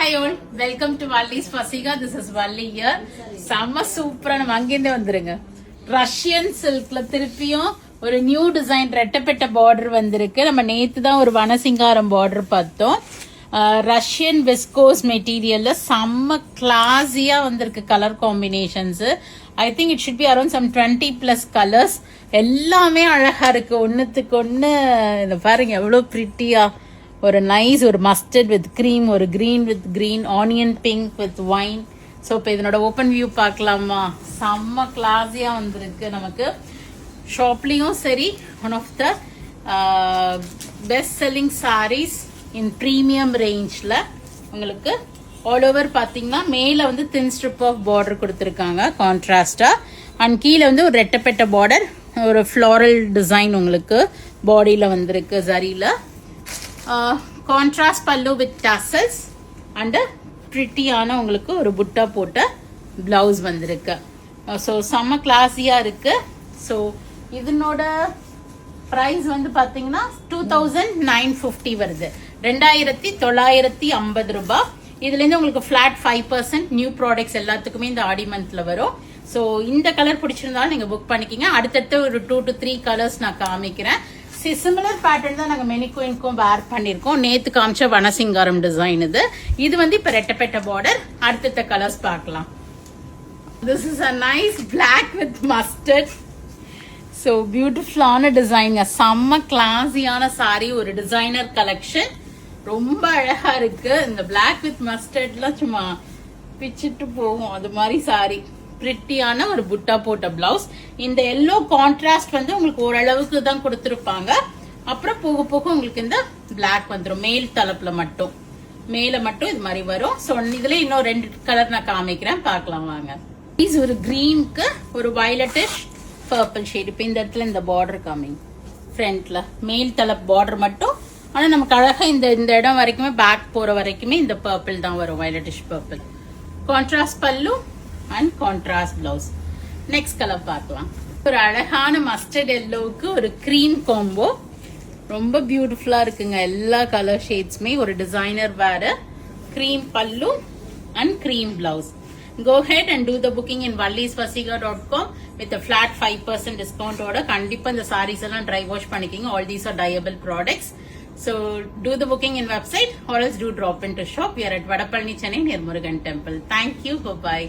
Hi all, welcome to Valli's Fasiga. This is Valli here. செம்ம சூப்பரா நம்ம அங்கிருந்தே வந்துருங்க. ரஷ்யன் சில்க்ல திருப்பியும் ஒரு நியூ டிசைன் ரெட்டப்பட்ட பார்டர் வந்திருக்கு. நம்ம நேத்து தான் ஒரு வனசிங்காரம் பார்டர் பார்த்தோம். ரஷ்யன் விஸ்கோஸ் மெட்டீரியல்ல செம்ம கிளாஸியா வந்திருக்கு colour combinations. I think it should be around some 20+ colours. எல்லாமே அழகா இருக்கு. ஒன்னுத்துக்கு ஒன்னு இத பாருங்க எவ்வளவு பிரிட்டியா. ஒரு நைஸ் ஒரு மஸ்டர்ட் வித் கிரீம், ஒரு green with green, onion pink with wine. So இப்போ இதனோட ஓப்பன் வியூ பார்க்கலாமா? செம்ம கிளாஸியா வந்திருக்கு. நமக்கு ஷாப்லேயும் சரி one of the best selling sarees in premium ரேஞ்சில் உங்களுக்கு ஆல் ஓவர் பார்த்தீங்கன்னா மேலே வந்து தின் ஸ்ட்ரிப் ஆஃப் பார்டர் கொடுத்துருக்காங்க கான்ட்ராஸ்டா. அண்ட் கீழே வந்து ஒரு ரெட்டப்பட்ட பார்டர், ஒரு ஃப்ளாரல் டிசைன் உங்களுக்கு பாடியில் வந்திருக்கு ஜரியில். கான்ட்ராஸ்ட் பல்லு வித் டசல்ஸ் அண்ட் ப்ரிட்டியான உங்களுக்கு ஒரு புட்டா போட்ட பிளவுஸ் வந்திருக்கு. ஸோ செம்ம கிளாஸியா இருக்கு. ஸோ இதனோட ப்ரைஸ் வந்து பார்த்தீங்கன்னா 2950 வருது, 2950 ரூபாய். இதுலேருந்து உங்களுக்கு ஃபிளாட் 5% நியூ ப்ராடக்ட்ஸ் எல்லாத்துக்குமே இந்த ஆடி மந்த்ல வரும். ஸோ இந்த கலர் பிடிச்சிருந்தாலும் நீங்க புக் பண்ணிக்கிங்க. அடுத்தடுத்து ஒரு 2 to 3 கலர்ஸ் நான் காமிக்கிறேன். சிமிலர் பேட்டர்ன் தான் நாங்க மெனிக்வின்க்கும் வேர் பண்ணிருக்கோம். நேத்து காமிச்ச வனசிங்காரம் டிசைன் இது. இது வந்து இப்ப ரெட்டப்பட்ட பார்டர். அடுத்த கலர்ஸ் பார்க்கலாம். This is a nice black with mustard. So பியூட்டிஃபுல்லான டிசைன், செம்ம கிளாஸியான சாரி, ஒரு டிசைனர் கலெக்ஷன். ரொம்ப அழகா இருக்கு. இந்த black with mustardலாம் சும்மா பிச்சிட்டு போகும் அது மாதிரி சாரி. பிரிட்டியான ஒரு புட்டா போட்ட பிளவுஸ். இந்த எல்லோ கான்ட்ராஸ்ட் வந்து உங்களுக்கு ஓரளவுக்கு தான் கொடுத்துருப்பாங்க. அப்புறம் போக போக உங்களுக்கு இந்த பிளாக் வந்துடும். மேல் தலப்புல மட்டும், மேல மட்டும் இது மாதிரி வரும். ஸோ இதுல இன்னும் 2 கலர் நான் காமிக்கிறேன், பார்க்கலாம் வாங்க. ஒரு கிரீனுக்கு ஒரு வயலட்டிஷ் பர்பிள் ஷேட். இப்போ இந்த இடத்துல இந்த பார்டர் காமிங் ஃப்ரண்ட்ல மேல் தலப்பு பார்டர் மட்டும். ஆனா நமக்கு அழகா இந்த இடம் வரைக்குமே பேக் போற வரைக்குமே இந்த பர்பிள் தான் வரும், வயலட்டிஷ் பர்பிள். கான்ட்ராஸ்ட் பல்லு and contrast blouse. Next colour பார்க்கலாம். ஒரு அழகான மஸ்டர்ட் எல்லோவுக்கு ஒரு கிரீம் காம்போ. ரொம்ப பியூட்டிஃபுல்லா இருக்குங்க. எல்லா கலர் ஷேட்ஸ்மே ஒரு டிசைனர் வேற. கிரீம் பல்லு and cream blouse. Go ahead and do the booking in vallisfasiga.com with a flat 5% discount order. கண்டிப்பா இந்த sarees எல்லாம் dry wash பண்ணிக்கிங்க. All these are dyeable products. So do the booking in website or else do drop into shop. We are at Vadapalani, Chennai near Murugan Temple. Thank you. Bye bye.